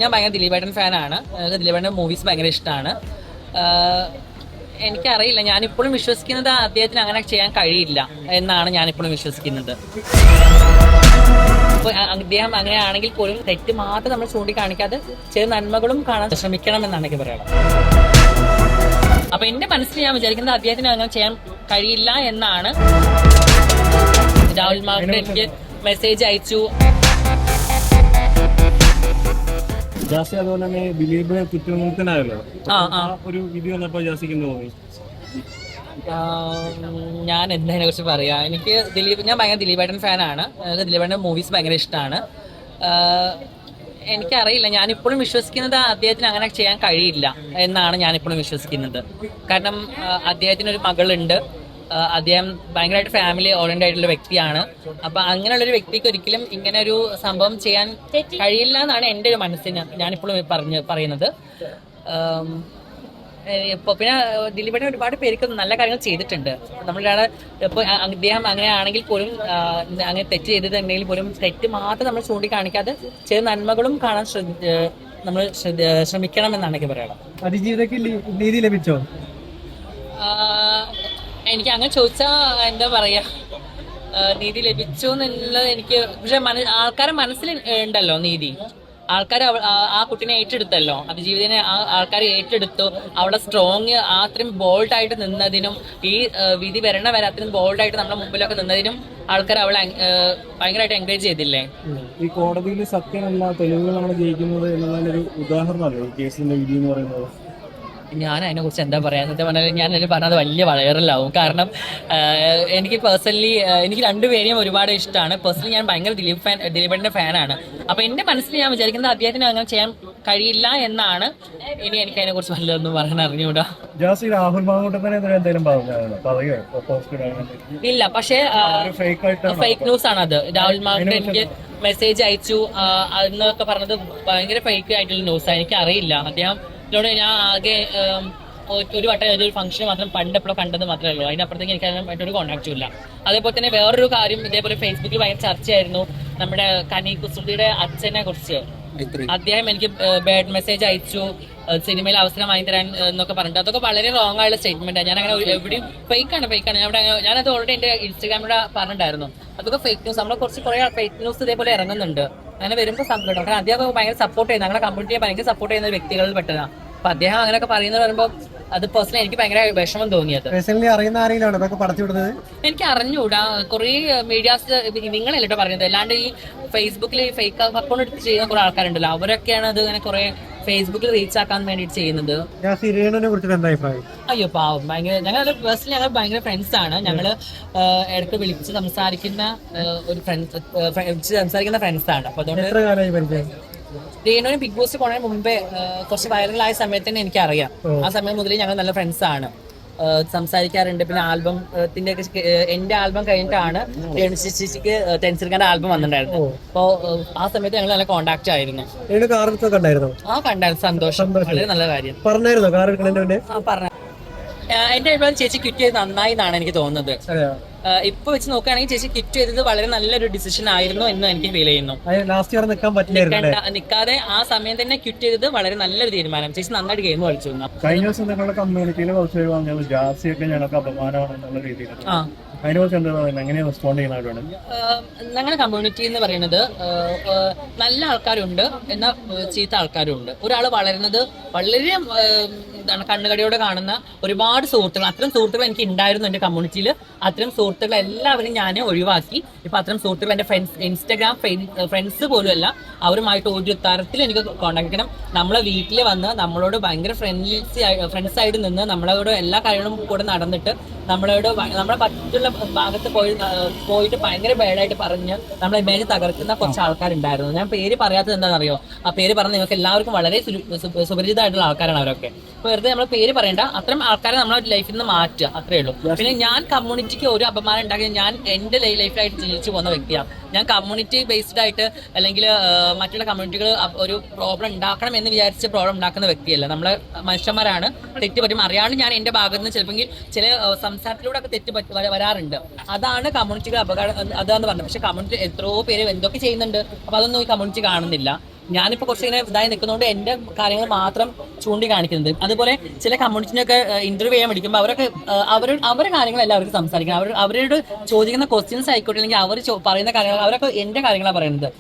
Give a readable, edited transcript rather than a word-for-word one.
ഞാൻ ഭയങ്കര ദിലീപേട്ടൻ ഫാനാണ്. ദിലീപേട്ടൻ്റെ മൂവീസ് ഭയങ്കര ഇഷ്ടമാണ്. എനിക്കറിയില്ല, ഞാനിപ്പോഴും വിശ്വസിക്കുന്നത് അദ്ദേഹത്തിന് അങ്ങനെ ചെയ്യാൻ കഴിയില്ല എന്നാണ് ഞാനിപ്പോഴും വിശ്വസിക്കുന്നത്. അപ്പോൾ അദ്ദേഹം അങ്ങനെയാണെങ്കിൽ പോലും തെറ്റ് മാത്രം നമ്മൾ ചൂണ്ടിക്കാണിക്കാതെ ചില നന്മകളും കാണാൻ ശ്രമിക്കണം എന്നാണ് എനിക്ക് പറയാനുള്ളത്. അപ്പൊ എന്റെ മനസ്സിൽ ഞാൻ വിചാരിക്കുന്നത് അദ്ദേഹത്തിന് അങ്ങനെ ചെയ്യാൻ കഴിയില്ല എന്നാണ്. രാഹുൽ മാർക്ക് എനിക്ക് മെസ്സേജ് അയച്ചു. ജാസി അതുപോലെ തന്നെ ദിലീപ് കുറ്റവിമുക്തനായല്ലോ. ഒരു വിധി വന്നപ്പോ ജാസിക്ക് തോന്നി. ഞാൻ എന്നതിനെ കുറിച്ച് പറയാം. ഞാൻ ഭയങ്കര ദിലീപേട്ടൻ ഫാനാണ്. ദിലീപേട്ടൻ്റെ മൂവീസ് ഭയങ്കര ഇഷ്ടമാണ്. എനിക്കറിയില്ല, ഞാനിപ്പോഴും വിശ്വസിക്കുന്നത് അദ്ദേഹത്തിന് അങ്ങനെ ചെയ്യാൻ കഴിയില്ല എന്നാണ് ഞാനിപ്പോഴും വിശ്വസിക്കുന്നത്. കാരണം അദ്ദേഹത്തിനൊരു മകളുണ്ട്. അദ്ദേഹം ഭയങ്കരമായിട്ട് ഫാമിലി ഓറിയന്റഡ് ആയിട്ടുള്ള വ്യക്തിയാണ്. അപ്പൊ അങ്ങനെയുള്ളൊരു വ്യക്തിക്ക് ഒരിക്കലും ഇങ്ങനെ ഒരു സംഭവം ചെയ്യാൻ കഴിയില്ല എന്നാണ് എൻ്റെ ഒരു മനസ്സിന് ഞാനിപ്പോഴും പറയുന്നത്. ഇപ്പൊ പിന്നെ ദിലീപേട്ടൻ ഒരുപാട് പേർക്ക് നല്ല കാര്യങ്ങൾ ചെയ്തിട്ടുണ്ട്. നമ്മളിവിടെ ഇപ്പൊ അദ്ദേഹം അങ്ങനെയാണെങ്കിൽ പോലും അങ്ങനെ തെറ്റ് ചെയ്തിട്ടുണ്ടെങ്കിൽ പോലും തെറ്റ് മാത്രം നമ്മൾ ചൂണ്ടിക്കാണിക്കാതെ ചില നന്മകളും കാണാൻ നമ്മൾ ശ്രമിക്കണം എന്നാണ് എനിക്ക് പറയാനുള്ളത്. അതിജീവിതയ്ക്ക് നീതി ലഭിച്ചോ? എനിക്ക് അങ്ങനെ ചോദിച്ചാ എന്താ പറയാ, നീതി ലഭിച്ചു എന്നുള്ളത് എനിക്ക്. പക്ഷെ ആൾക്കാരെ മനസ്സിൽ ഉണ്ടല്ലോ നീതി. ആൾക്കാർ ആ കുട്ടീനെ ഏറ്റെടുത്തല്ലോ, അതിജീവിതനെ ആൾക്കാർ ഏറ്റെടുത്തു. അവിടെ സ്ട്രോങ് അത്രയും ബോൾഡായിട്ട് നിന്നതിനും ഈ വിധി വരണ വരെ അത്രയും ബോൾഡായിട്ട് നമ്മുടെ മുമ്പിലൊക്കെ നിന്നതിനും ആൾക്കാർ അവളെ ഭയങ്കരമായിട്ട് എൻകറേജ് ചെയ്തില്ലേ. ഈ കോടതിയിൽ സത്യമല്ല തെളിവുകളാണ് ജയിക്കുന്നത് എന്നതിനൊരു ഉദാഹരണമല്ലോ ഈ കേസിന്റെ വിധി എന്ന് പറയുന്നത്. ഞാൻ അതിനെ കുറിച്ച് എന്താ പറയാ, എന്നിട്ട് പറഞ്ഞാൽ ഞാനതിൽ പറഞ്ഞത് വലിയ വൈറലാവും. കാരണം എനിക്ക് പേഴ്സണലി എനിക്ക് രണ്ടുപേരെയും ഒരുപാട് ഇഷ്ടമാണ്. പേഴ്സണലി ഞാൻ ഭയങ്കര ദിലീപേട്ടൻ്റെ ഫാനാണ്. അപ്പൊ എന്റെ മനസ്സിൽ ഞാൻ വിചാരിക്കുന്നത് അദ്ദേഹത്തിന് അങ്ങനെ ചെയ്യാൻ കഴിയില്ല എന്നാണ്. ഇനി എനിക്ക് അതിനെ കുറിച്ച് വല്ലതൊന്നും പറയാൻ അറിഞ്ഞൂടാ. ഇല്ല, പക്ഷേ ഫേക്ക് ന്യൂസ് ആണ് അത്. രാഹുൽ മാർക്ക് എനിക്ക് മെസ്സേജ് അയച്ചു എന്നൊക്കെ പറഞ്ഞത് ഭയങ്കര ഫേക്ക് ആയിട്ടുള്ള ന്യൂസാണ്. എനിക്ക് അറിയില്ല. അദ്ദേഹം ഞാൻ ആകെ ഒരു വട്ടം ഏതൊരു ഫംഗ്ഷൻ മാത്രം പണ്ടെപ്പോഴോ കണ്ടത് മാത്രമേ ഉള്ളൂ. അതിനപ്പുറത്തേക്ക് എനിക്ക് അതിനായിട്ടൊരു കോൺടാക്റ്റും ഇല്ല. അതേപോലെ തന്നെ വേറൊരു കാര്യം ഇതേപോലെ ഫേസ്ബുക്കിൽ ഭയങ്കര ചർച്ചയായിരുന്നു. നമ്മുടെ കനി കുസൃതിയുടെ അച്ഛനെ കുറിച്ച് അദ്ദേഹം എനിക്ക് ബാഡ് മെസ്സേജ് അയച്ചു, സിനിമയിൽ അവസരം വാങ്ങി തരാൻ എന്നൊക്കെ പറഞ്ഞിട്ട്. അതൊക്കെ വളരെ റോങ് ആയുള്ള സ്റ്റേറ്റ്മെന്റാണ്. ഞാൻ അങ്ങനെ എവിടെയും ഫേക്കാണ്. ഞാനത് ഓൾറെഡി എന്റെ ഇൻസ്റ്റാഗ്രാമിലൂടെ പറഞ്ഞിട്ടുണ്ടായിരുന്നു. അതൊക്കെ ഫേക്ക് ന്യൂസ്. നമ്മളെ കുറെ ഫേക്ക് ന്യൂസ് ഇതേപോലെ ഇറങ്ങുന്നുണ്ട്. അങ്ങനെ വരുമ്പോൾ സങ്കടം. കാരണം അദ്ദേഹം ഭയങ്കര സപ്പോർട്ട് ചെയ്യുന്നത്, ഞങ്ങളുടെ കമ്മ്യൂണിറ്റിയെ ഭയങ്കര സപ്പോർട്ട് ചെയ്യുന്ന വ്യക്തികളിൽ പെട്ടതാണ്. അപ്പൊ അദ്ദേഹം അങ്ങനെയൊക്കെ പറയുന്നത് പറയുമ്പോൾ അത് പേഴ്സണലി എനിക്ക് ഭയങ്കര വിഷമം തോന്നിയത്. എനിക്ക് അറിഞ്ഞൂടാ. കുറെ മീഡിയാസ് നിങ്ങളല്ലോ പറഞ്ഞത്. അല്ലാണ്ട് ഈ ഫേസ്ബുക്കിൽ ഫേക്ക് അക്കൗണ്ട് എടുത്ത് ചെയ്യുന്ന കുറെ ആൾക്കാരുണ്ടല്ലോ, അവരൊക്കെയാണ് അത് ഇങ്ങനെ കുറെ ഫേസ്ബുക്കിൽ റീച്ച് ആക്കാൻ വേണ്ടിട്ട് ചെയ്യുന്നത്. അയ്യോ പാവം, ഭയങ്കര ഞങ്ങൾ പേഴ്സണലി ഞങ്ങൾ ഭയങ്കര ഫ്രണ്ട്സ് ആണ്. ഞങ്ങള് ഇടയ്ക്ക് വിളിച്ച് സംസാരിക്കുന്ന ഫ്രണ്ട്സ് ആണ്. അപ്പൊ അതുകൊണ്ട് രേണുവിന് ബിഗ് ബോസ് പോണതിന് മുമ്പേ കുറച്ച് വൈറലായ സമയത്ത് തന്നെ എനിക്കറിയാം. ആ സമയം മുതലേ ഞങ്ങൾ നല്ല ഫ്രണ്ട്സ് ആണ്, സംസാരിക്കാറുണ്ട്. പിന്നെ ആൽബത്തിന്റെ എന്റെ ആൽബം കഴിഞ്ഞിട്ടാണ് രേണു ചേച്ചിക്ക് ടെൻസിൽക്കാരുടെ ആൽബം വന്നിട്ടുണ്ടായിരുന്നു. അപ്പോ ആ സമയത്ത് ഞങ്ങൾ നല്ല കോണ്ടാക്ട് ആയിരുന്നു. കണ്ടായിരുന്നു. സന്തോഷം, വളരെ നല്ല കാര്യം. പറഞ്ഞു എന്റെ അഭിപ്രായം ചേച്ചി ക്വിറ്റ് ചെയ്ത് നന്നായി എന്നാണ് എനിക്ക് തോന്നുന്നത്. ഇപ്പൊ വെച്ച് നോക്കുകയാണെങ്കിൽ ചേച്ചി ക്വിറ്റ് ചെയ്തത് വളരെ നല്ലൊരു ഡിസിഷൻ ആയിരുന്നു എന്ന് എനിക്ക് ഫീൽ ചെയ്യുന്നു. നിൽക്കാതെ ആ സമയം തന്നെ ക്വിറ്റ് ചെയ്തത് വളരെ നല്ലൊരു തീരുമാനം. ചേച്ചി നന്നായിട്ട് ഗെയിം കളിച്ചു. കഴിഞ്ഞ ദിവസം നിങ്ങളുടെ കമ്മ്യൂണിറ്റിയിൽ ജാസിയൊക്കെ ഞങ്ങൾക്ക് അപമാനമാണെന്നുള്ള രീതിയിൽ ഞങ്ങളുടെ കമ്മ്യൂണിറ്റി എന്ന് പറയുന്നത് നല്ല ആൾക്കാരുണ്ട്, എന്നാൽ ചീത്ത ആൾക്കാരുണ്ട്. ഒരാൾ വളരുന്നത് വളരെ കണ്ണുകടിയോടെ കാണുന്ന ഒരുപാട് സുഹൃത്തുക്കൾ, അത്തരം സുഹൃത്തുക്കൾ എനിക്ക് ഉണ്ടായിരുന്നു എന്റെ കമ്മ്യൂണിറ്റിയിൽ. അത്തരം സുഹൃത്തുക്കൾ എല്ലാവരും ഞാൻ ഒഴിവാക്കി. ഇപ്പൊ അത്തരം സുഹൃത്തുക്കൾ എന്റെ ഇൻസ്റ്റാഗ്രാം ഫ്രണ്ട്സ് പോലും അല്ല. അവരുമായിട്ട് ഒരു തരത്തിൽ എനിക്ക് കോണ്ടാക്ട് ചെയ്യണം. നമ്മളെ വീട്ടിൽ വന്ന് നമ്മളോട് ഭയങ്കര ഫ്രണ്ട്സ് ആയിട്ട് നിന്ന് നമ്മളോട് എല്ലാ കാര്യങ്ങളും കൂടെ നടന്നിട്ട് നമ്മളോട് നമ്മളെ പറ്റുള്ള ഭാഗത്ത് പോയിട്ട് ഭയങ്കര ബാഡായിട്ട് പറഞ്ഞ് നമ്മളെ ഇമേജ് തകർക്കുന്ന കുറച്ച് ആൾക്കാരുണ്ടായിരുന്നു. ഞാൻ പേര് പറയാത്തത് എന്താണെന്നറിയോ? ആ പേര് പറഞ്ഞ് നിങ്ങൾക്ക് എല്ലാവർക്കും വളരെ സുപരിചിതമായിട്ടുള്ള ആൾക്കാരാണ് അവരൊക്കെ. വെറുതെ നമ്മൾ പേര് പറയണ്ട. അത്തരം ആൾക്കാരെ നമ്മളെ ലൈഫിൽ നിന്ന് മാറ്റുക, അത്രേ ഉള്ളൂ. പിന്നെ ഞാൻ കമ്മ്യൂണിറ്റിക്ക് ഒരു അപമാനം ഉണ്ടാക്കി ഞാൻ എന്റെ ലൈഫിലായിട്ട് ജീവിച്ചു പോകുന്ന വ്യക്തിയാണ്. ഞാൻ കമ്മ്യൂണിറ്റി ബേസ്ഡ് ആയിട്ട് അല്ലെങ്കിൽ മറ്റുള്ള കമ്മ്യൂണിറ്റികൾ ഒരു പ്രോബ്ലം ഉണ്ടാക്കണം എന്ന് വിചാരിച്ച് പ്രോബ്ലം ഉണ്ടാക്കുന്ന വ്യക്തിയല്ല. നമ്മളെ മനുഷ്യന്മാരാണ്, തെറ്റ് പറ്റും. അറിയാണ്ട് ഞാൻ എന്റെ ഭാഗത്ത് നിന്ന് ചിലപ്പോൾ ചില സംസാരത്തിലൂടെ ഒക്കെ തെറ്റ് വരാറുണ്ട്. അതാണ് കമ്മ്യൂണിറ്റികൾ അതാന്ന് പറഞ്ഞത്. പക്ഷെ കമ്മ്യൂണിറ്റി എത്രയോ പേര് എന്തൊക്കെ ചെയ്യുന്നുണ്ട്. അപ്പൊ അതൊന്നും ഈ കമ്മ്യൂണിറ്റി കാണുന്നില്ല. ഞാനിപ്പോ കുറച്ച് ഇങ്ങനെ ഇതായി നിൽക്കുന്നതുകൊണ്ട് എന്റെ കാര്യങ്ങൾ മാത്രം ചൂണ്ടിക്കാണിക്കുന്നത്. അതുപോലെ ചില കമ്മ്യൂണിറ്റിനൊക്കെ ഇന്റർവ്യൂ ചെയ്യാൻ പഠിക്കുമ്പോൾ അവരൊക്കെ അവരുടെ കാര്യങ്ങളല്ല അവർക്ക് സംസാരിക്കണം. അവരോട് ചോദിക്കുന്ന ക്വസ്റ്റ്യൻസ് ആയിക്കോട്ടെ, അല്ലെങ്കിൽ അവർ പറയുന്ന കാര്യങ്ങൾ അവരൊക്കെ എന്റെ കാര്യങ്ങളാണ് പറയുന്നത്.